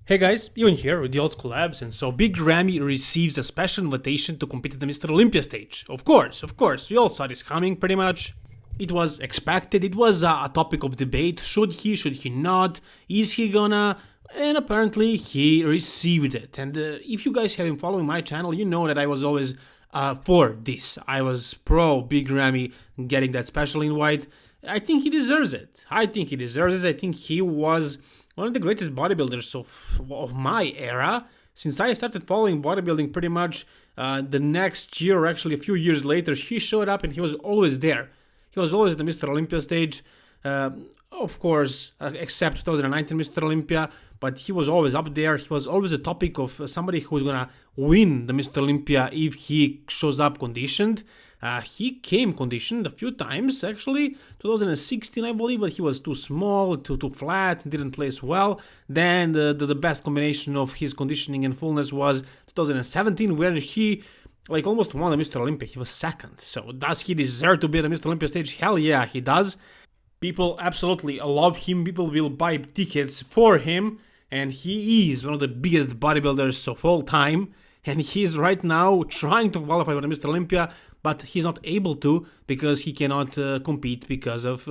Hey guys, Ewan here with the Old School Labs, and so Big Ramy receives a special invitation to compete at the Mr. Olympia stage. Of course, we all saw this coming pretty much. It was expected, it was a topic of debate. Should he not? Is he gonna? And apparently he received it. And if you guys have been following my channel, you know that I was always for this. I was pro Big Ramy getting that special invite. I think he deserves it. I think he was one of the greatest bodybuilders of my era. Since I started following bodybuilding pretty much the next year, or actually a few years later, he showed up and he was always there. He was always at the Mr. Olympia stage, of course, except 2019 Mr. Olympia, but he was always up there. He was always a topic of somebody who's gonna win the Mr. Olympia if he shows up conditioned. He came conditioned a few times, actually, 2016 I believe, but he was too small, too flat, didn't place well. Then the best combination of his conditioning and fullness was 2017, where he almost won the Mr. Olympia. He was second. So does he deserve to be at the Mr. Olympia stage? Hell yeah, he does. People absolutely love him. People will buy tickets for him, and he is one of the biggest bodybuilders of all time. And he's right now trying to qualify for the Mr. Olympia, but he's not able to because he cannot compete because of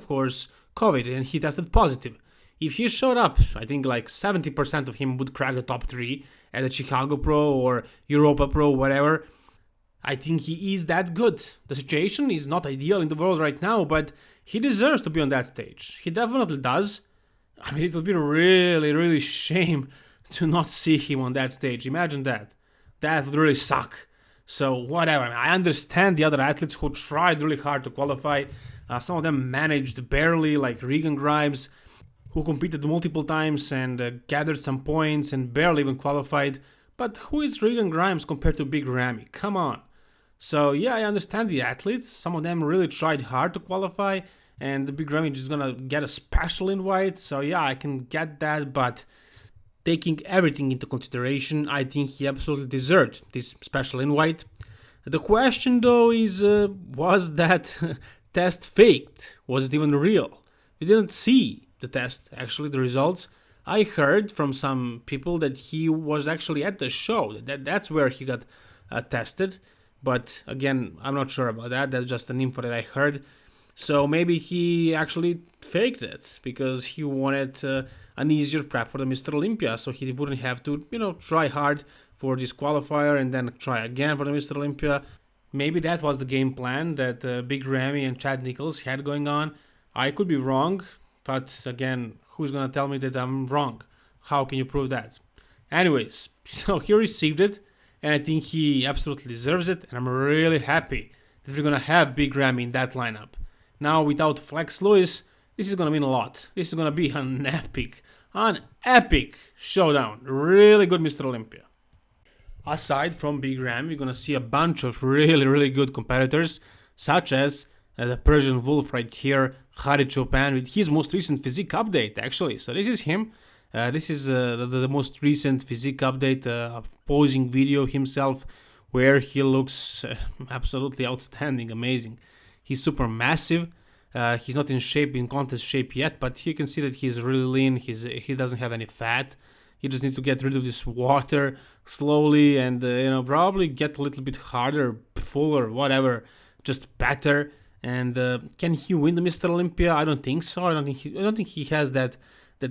course, COVID, and he tested positive. If he showed up, I think 70% of him would crack the top 3 at the Chicago Pro or Europa Pro, whatever. I think he is that good. The situation is not ideal in the world right now, but he deserves to be on that stage. He definitely does. I mean, it would be really shame to not see him on that stage. Imagine that. That would really suck. So whatever. I understand the other athletes who tried really hard to qualify. Some of them managed barely, like Regan Grimes, who competed multiple times and gathered some points and barely even qualified. But who is Regan Grimes compared to Big Ramy? Come on. So yeah, I understand the athletes. Some of them really tried hard to qualify, and the Big Ramy is just gonna get a special invite. So yeah, I can get that, but taking everything into consideration, I think he absolutely deserved this special invite. The question though is, was that test faked? Was it even real? We didn't see the test, actually, the results. I heard from some people that he was actually at the show. That's where he got tested. But again, I'm not sure about that. That's just an info that I heard. So maybe he actually faked it because he wanted an easier prep for the Mr. Olympia, so he wouldn't have to, try hard for this qualifier and then try again for the Mr. Olympia. Maybe that was the game plan that Big Ramy and Chad Nichols had going on. I could be wrong, but again, who's gonna tell me that I'm wrong? How can you prove that? Anyways, so he received it, and I think he absolutely deserves it, and I'm really happy that we're gonna have Big Ramy in that lineup. Now, without Flex Lewis, this is going to mean a lot. This is going to be an epic showdown. Really good Mr. Olympia. Aside from Big Ramy, we're going to see a bunch of really good competitors, such as the Persian Wolf right here, Hadi Choopan, with his most recent physique update, actually. So this is him. This is the most recent physique update, posing video himself, where he looks absolutely outstanding, amazing. He's super massive. He's not in contest shape yet, but you can see that he's really lean. He doesn't have any fat. He just needs to get rid of this water slowly and probably get a little bit harder, fuller, whatever, just better. And can he win the Mr. Olympia? I don't think so. I don't think he has that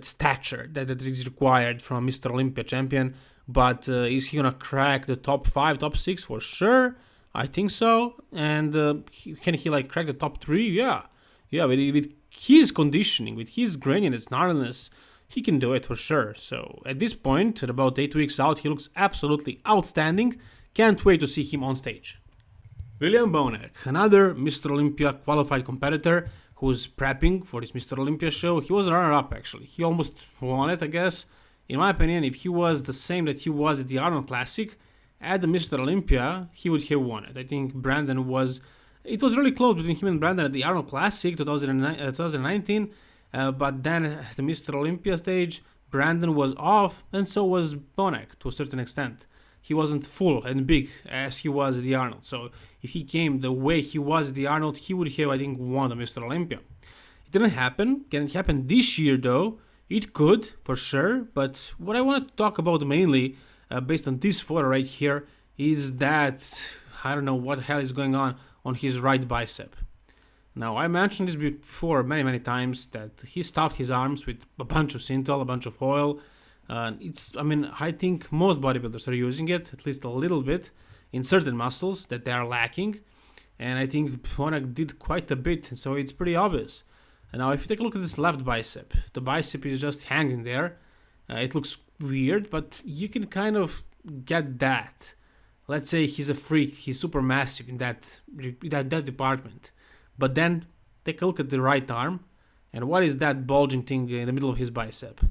stature that is required from a Mr. Olympia champion. But is he gonna crack the top 5, top 6 for sure? I think so. And can he crack the top 3? Yeah, with his conditioning, with his graininess, gnarliness, he can do it for sure. So at this point, at about 8 weeks out, he looks absolutely outstanding. Can't wait to see him on stage. William Bonac, another Mr. Olympia qualified competitor who's prepping for this Mr. Olympia show. He was a runner-up, actually. He almost won it, I guess. In my opinion, if he was the same that he was at the Arnold Classic, at the Mr. Olympia, he would have won it. I think Brandon was... It was really close between him and Brandon at the Arnold Classic 2019, but then at the Mr. Olympia stage, Brandon was off, and so was Bonac to a certain extent. He wasn't full and big as he was at the Arnold. So if he came the way he was at the Arnold, he would have, I think, won the Mr. Olympia. It didn't happen. Can it happen this year, though? It could, for sure, but what I want to talk about mainly, based on this photo right here, is that I don't know what the hell is going on his right bicep. Now, I mentioned this before many times that he stuffed his arms with a bunch of synthol, a bunch of oil. I think most bodybuilders are using it, at least a little bit, in certain muscles that they are lacking. And I think Bonac did quite a bit, so it's pretty obvious. And now, if you take a look at this left bicep, the bicep is just hanging there. It looks weird, but you can kind of get that. Let's say he's a freak, he's super massive in that department. But then, take a look at the right arm, and what is that bulging thing in the middle of his bicep?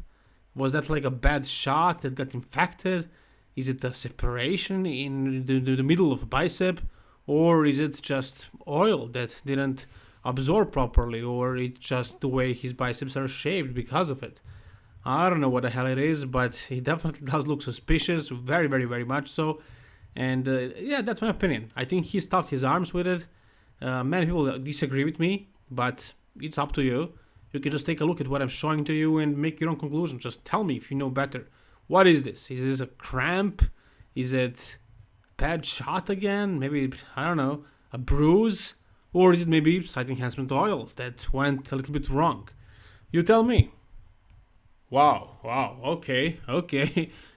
Was that like a bad shot that got infected? Is it a separation in the middle of a bicep? Or is it just oil that didn't absorb properly? Or it's just the way his biceps are shaped because of it? I don't know what the hell it is, but it definitely does look suspicious, very much so. And yeah, that's my opinion. I think he stuffed his arms with it. Many people disagree with me, but it's up to you. You can just take a look at what I'm showing to you and make your own conclusion. Just tell me if you know better. What is this? Is this a cramp? Is it a bad shot again? Maybe, I don't know, a bruise? Or is it maybe site enhancement oil that went a little bit wrong? You tell me. Wow, okay.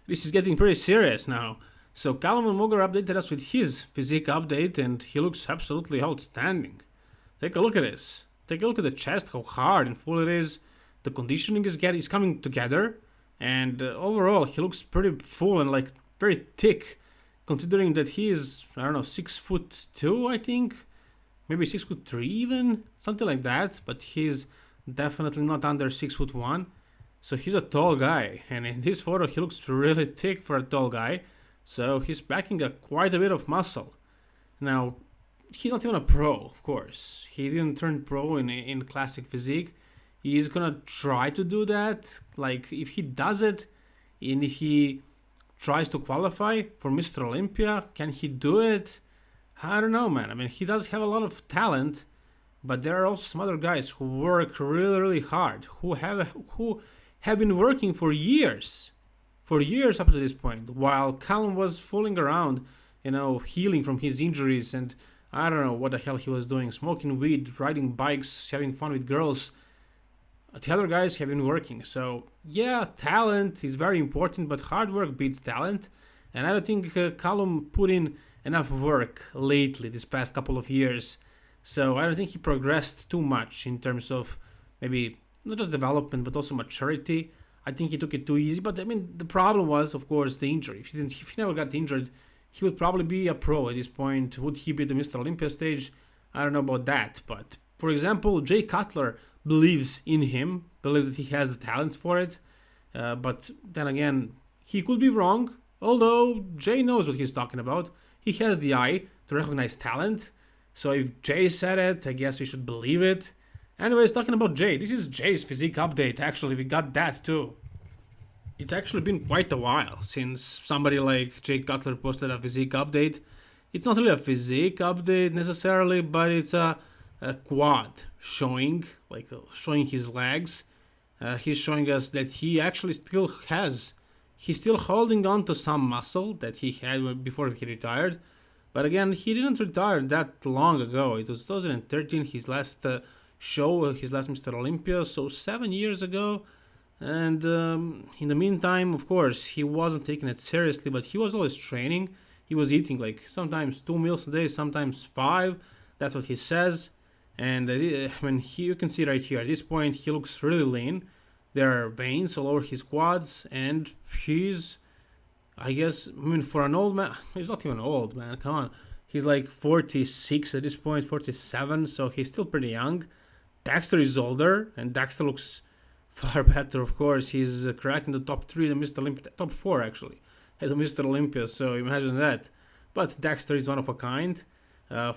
This is getting pretty serious now. So Calum Von Moger updated us with his physique update, and he looks absolutely outstanding. Take a look at this. Take a look at the chest, how hard and full it is. The conditioning is coming together, and overall he looks pretty full and like very thick, considering that he is, I don't know, 6'2", I think, maybe 6'3" even, something like that. But he's definitely not under 6'1", so he's a tall guy. And in this photo, he looks really thick for a tall guy. So he's packing quite a bit of muscle. Now, he's not even a pro, of course. He didn't turn pro in classic physique. He's gonna try to do that. Like, if he does it, and if he tries to qualify for Mr. Olympia, can he do it? I don't know, man. I mean, he does have a lot of talent, but there are also some other guys who work really hard, who have been working for years up to this point, while Calum was fooling around, healing from his injuries, and I don't know what the hell he was doing, smoking weed, riding bikes, having fun with girls. The other guys have been working. So yeah, talent is very important, but hard work beats talent. And I don't think Calum put in enough work lately, this past couple of years. So I don't think he progressed too much in terms of maybe not just development, but also maturity. I think he took it too easy. But I mean, the problem was, of course, the injury. If he never got injured, he would probably be a pro at this point. Would he be the Mr. Olympia stage? I don't know about that. But for example, Jay Cutler believes in him, believes that he has the talents for it. But then again, he could be wrong. Although Jay knows what he's talking about. He has the eye to recognize talent. So if Jay said it, I guess we should believe it. Anyways, talking about Jay, this is Jay's physique update. Actually, we got that too. It's actually been quite a while since somebody like Jay Cutler posted a physique update. It's not really a physique update necessarily, but it's a quad showing his legs. He's showing us that he actually he's still holding on to some muscle that he had before he retired. But again, he didn't retire that long ago. It was 2013, his last show, his last Mr. Olympia, so 7 years ago. And in the meantime, of course, he wasn't taking it seriously, but he was always training. He was eating like sometimes 2 meals a day, sometimes 5. That's what he says. And you can see right here, at this point, he looks really lean. There are veins all over his quads, and he's, for an old man, he's not even old, man, come on. He's like 46 at this point, 47, so he's still pretty young. Dexter is older, and Dexter looks far better, of course. He's cracking the top 3 of Mr. Olympia, top 4 actually, at Mr. Olympia, so imagine that. But Dexter is one of a kind.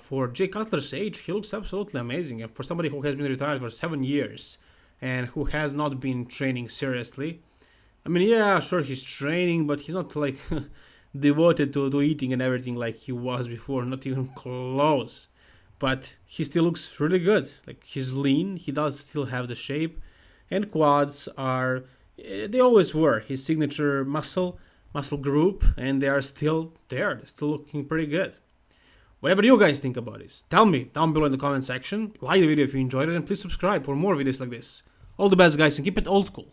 For Jay Cutler's age, he looks absolutely amazing. And for somebody who has been retired for 7 years and who has not been training seriously, I mean, yeah, sure, he's training, but he's not like devoted to eating and everything like he was before, not even close. But he still looks really good. Like, he's lean, he does still have the shape, and quads are They always were his signature muscle group, and they are still there. They're still looking pretty good. Whatever you guys think about this, tell me down below in the comment section. Like the video if you enjoyed it, and please subscribe for more videos like this. All the best, guys, and keep it old school.